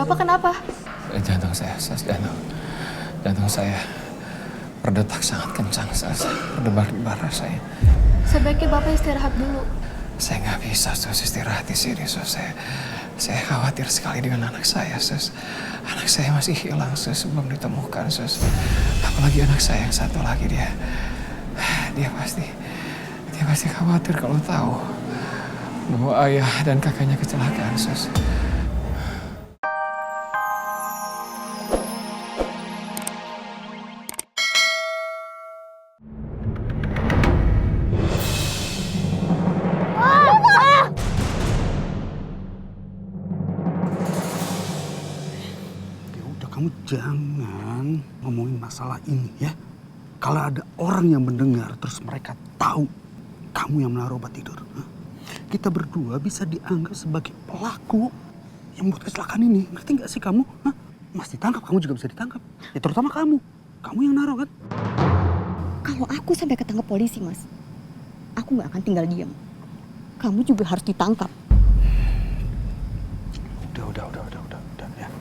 Bapak kenapa? Jantung saya, jantung saya berdetak sangat kencang, berdebar-debar rasanya. Sebaiknya Bapak istirahat dulu. Saya nggak bisa, Sus, istirahat di sini, Sus. Saya khawatir sekali dengan anak saya, Sus. Anak saya masih hilang, Sus, belum ditemukan, Sus. Apalagi anak saya yang satu lagi, dia pasti khawatir kalau tahu bahwa ayah dan kakaknya kecelakaan, Sus. Kamu jangan ngomongin masalah ini ya. Kalau ada orang yang mendengar terus mereka tahu kamu yang menaruh obat tidur. Kita berdua bisa dianggap sebagai pelaku yang membuat kecelakaan ini. Ngerti nggak sih kamu? Mas ditangkap, kamu juga bisa ditangkap. Ya terutama kamu. Kamu yang naruh kan? Kalau aku sampai ketangkep polisi, Mas, aku nggak akan tinggal diam. Kamu juga harus ditangkap. Udah ya.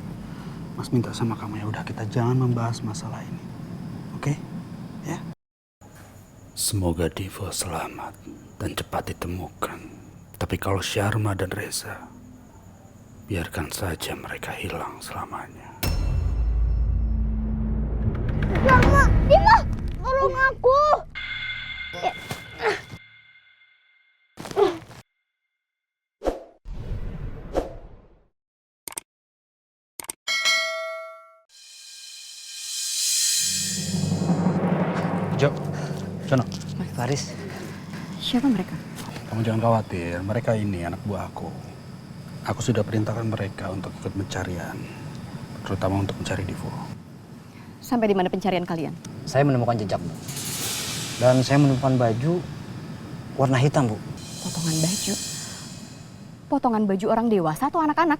Mas minta sama kamu ya udah kita jangan membahas masalah ini. Oke? Ya. Semoga Divo selamat dan cepat ditemukan. Tapi kalau Syarma dan Reza, biarkan saja mereka hilang selamanya. Syarma, Dima, tolong aku. Jono. Faris. Siapa mereka? Kamu jangan khawatir, mereka ini anak buah aku. Aku sudah perintahkan mereka untuk ikut pencarian, terutama untuk mencari Divo. Sampai di mana pencarian kalian? Saya menemukan jejak, Bu. Dan saya menemukan baju warna hitam, Bu. Potongan baju? Potongan baju orang dewasa atau anak-anak?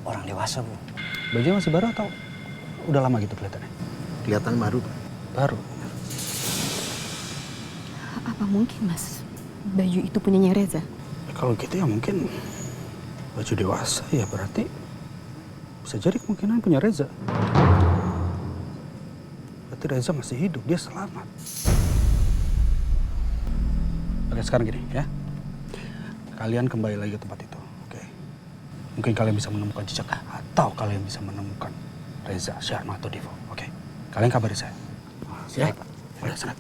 Orang dewasa, Bu. Bajunya masih baru atau udah lama gitu kelihatannya? Kelihatan baru. Baru. Apa mungkin, Mas, baju itu punyanya Reza? Ya, kalau gitu ya mungkin baju dewasa ya berarti bisa jadi kemungkinan punya Reza. Berarti Reza masih hidup, dia selamat. Oke, sekarang gini ya. Kalian kembali lagi ke tempat itu, oke? Mungkin kalian bisa menemukan jejak atau kalian bisa menemukan Reza, Syarma atau Divo, oke? Kalian kabari saya. Siap, Pak. Udah, senang.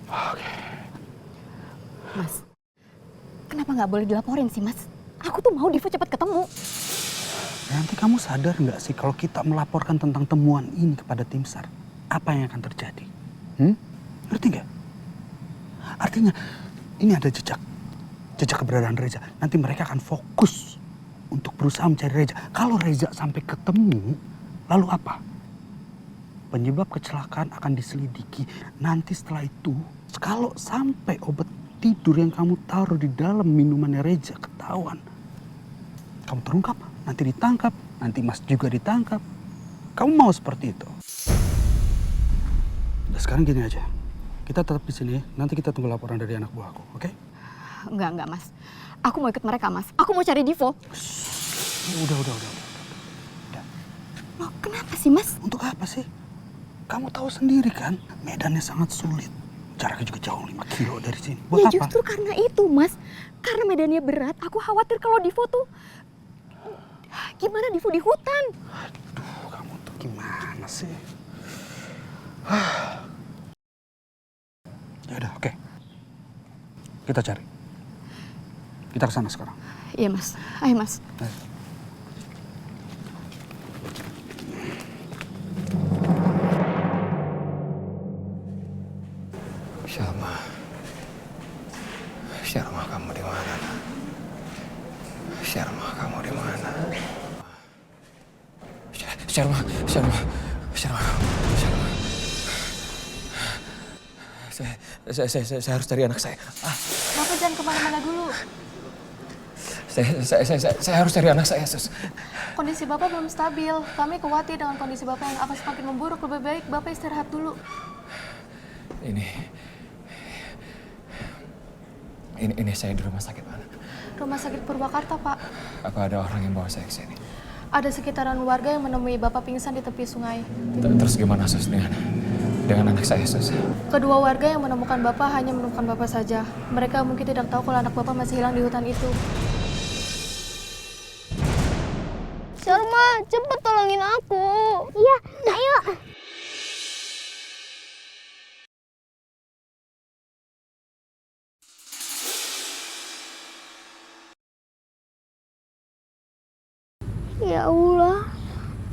Oke. Mas, kenapa nggak boleh dilaporin sih, Mas? Aku tuh mau Divo cepat ketemu. Nanti kamu sadar nggak sih kalau kita melaporkan tentang temuan ini kepada tim SAR, apa yang akan terjadi? Ngerti nggak? Artinya ini ada jejak keberadaan Reza. Nanti mereka akan fokus untuk berusaha mencari Reza. Kalau Reza sampai ketemu, lalu apa? Penyebab kecelakaan akan diselidiki. Nanti setelah itu, kalau sampai obat tidur yang kamu taruh di dalam minumannya Reza ketahuan, kamu terungkap, nanti ditangkap, nanti Mas juga ditangkap. Kamu mau seperti itu? Nah, sekarang gini aja, kita tetap di sini. Nanti kita tunggu laporan dari anak buahku, oke? Enggak, Mas. Aku mau ikut mereka, Mas. Aku mau cari Divo. Udah. Loh, kenapa sih, Mas? Untuk apa sih? Kamu tahu sendiri kan, medannya sangat sulit. Jaraknya juga jauh 5 kilo dari sini. Buat apa? Justru karena itu, Mas. Karena medannya berat, aku khawatir kalau Divo tuh... Gimana Divo di hutan? Aduh, kamu tuh gimana sih? Ya udah, oke. Kita cari. Kita ke sana sekarang. Iya, Mas. Ayo, Mas. Ayo. Syarma, kamu di mana? Syarma, kamu di mana? Syarma. Saya harus cari anak saya. Bapak jangan kemana-mana dulu. Saya harus cari anak saya, Sus. Kondisi Bapak belum stabil. Kami khawatir dengan kondisi Bapak yang akan semakin memburuk. Lebih baik Bapak istirahat dulu. Ini saya di rumah sakit mana? Rumah sakit Purwakarta, Pak. Apa ada orang yang bawa saya ke sini? Ada sekitaran warga yang menemui Bapak pingsan di tepi sungai. Terus gimana sus dengan anak saya sus? Kedua warga yang menemukan Bapak hanya menemukan Bapak saja. Mereka mungkin tidak tahu kalau anak Bapak masih hilang di hutan itu. Sharma, cepet tolongin aku. Iya, ayo. Ya Allah,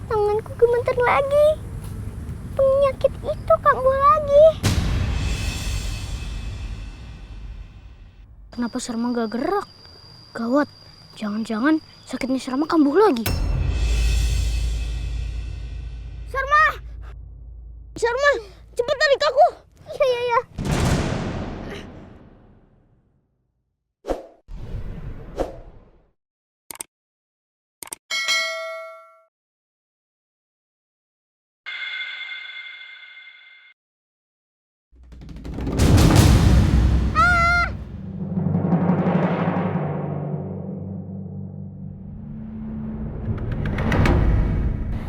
tanganku gemeter lagi. Penyakit itu kambuh lagi. Kenapa Sharma gak gerak? Gawat, jangan-jangan sakitnya Sharma kambuh lagi. Sharma! Sharma, cepet tarik aku! Iya.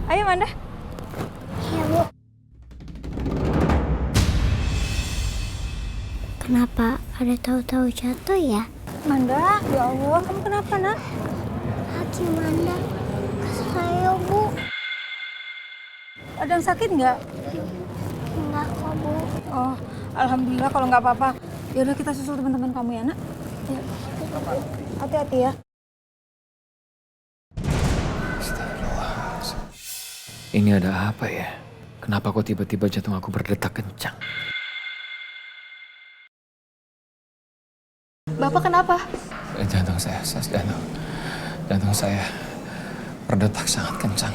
Ayo Manda. Iya, Bu. Kenapa ada tahu-tahu jatuh ya? Manda, ya Allah, kamu kenapa nak? Kaki Manda saya, Bu. Ada yang sakit nggak? Enggak kok, Bu. Oh, alhamdulillah kalau nggak apa-apa. Ya udah kita susul teman-teman kamu ya nak. Ya. Hati-hati ya. Astagfirullahaladzim. Ini ada apa ya? Kenapa kok tiba-tiba jantung aku berdetak kencang? Bapak kenapa? Jantung saya, jantung saya berdetak sangat kencang,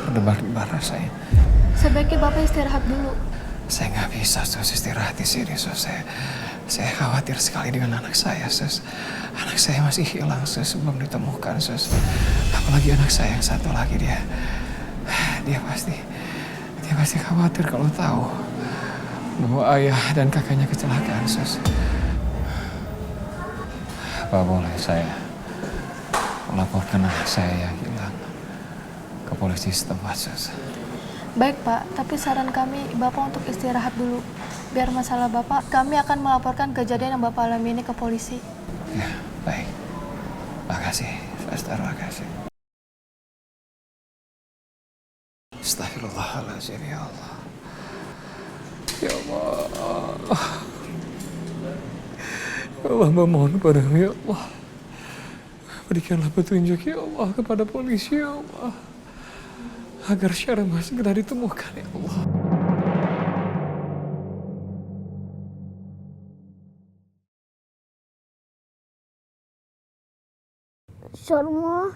berdebar-debar rasanya. Sebaiknya Bapak istirahat dulu. Saya nggak bisa istirahat di sini, Saya khawatir sekali dengan anak saya, Anak saya masih hilang, belum ditemukan, Apalagi anak saya yang satu lagi dia pasti khawatir kalau tahu bahwa ayah dan kakaknya kecelakaan, Apa boleh saya melaporkan anak saya yang hilang ke polisi setempat, Baik Pak, tapi saran kami Bapak untuk istirahat dulu. Biar masalah Bapak, kami akan melaporkan kejadian yang Bapak alami ini ke polisi. Ya, baik. Makasih, Suster, makasih. Astagfirullahaladzim, ya Allah. Ya Allah. Ya Allah, memohon padamu, ya Allah. Berikanlah petunjuk, ya Allah, kepada polisi, ya Allah. Agar Sharma segera ditemukan, ya Allah. Sharma.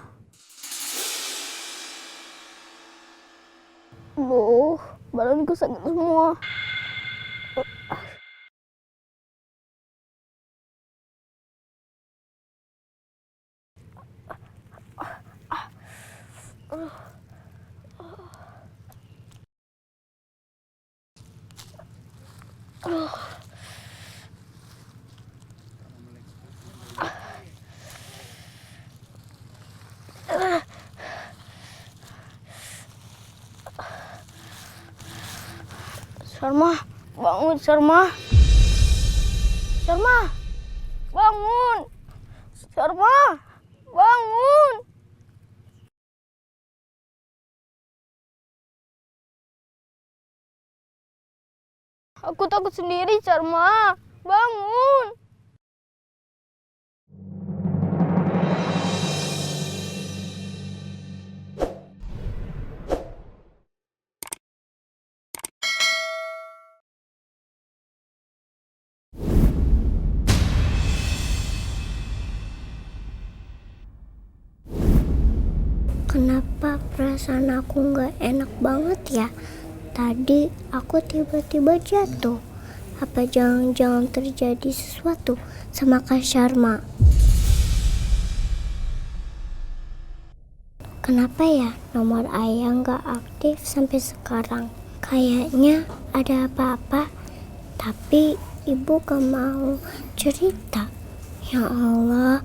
Loh, badanku sakit semua. Sharma, bangun Sharma. Sharma, bangun. Sharma, bangun. Aku takut sendiri, Sharma. Bangun. Kenapa perasaan aku nggak enak banget ya? Tadi aku tiba-tiba jatuh. Apa jangan-jangan terjadi sesuatu sama Kak Sharma? Kenapa ya nomor ayah nggak aktif sampai sekarang? Kayaknya ada apa-apa, tapi ibu gak mau cerita. Ya Allah,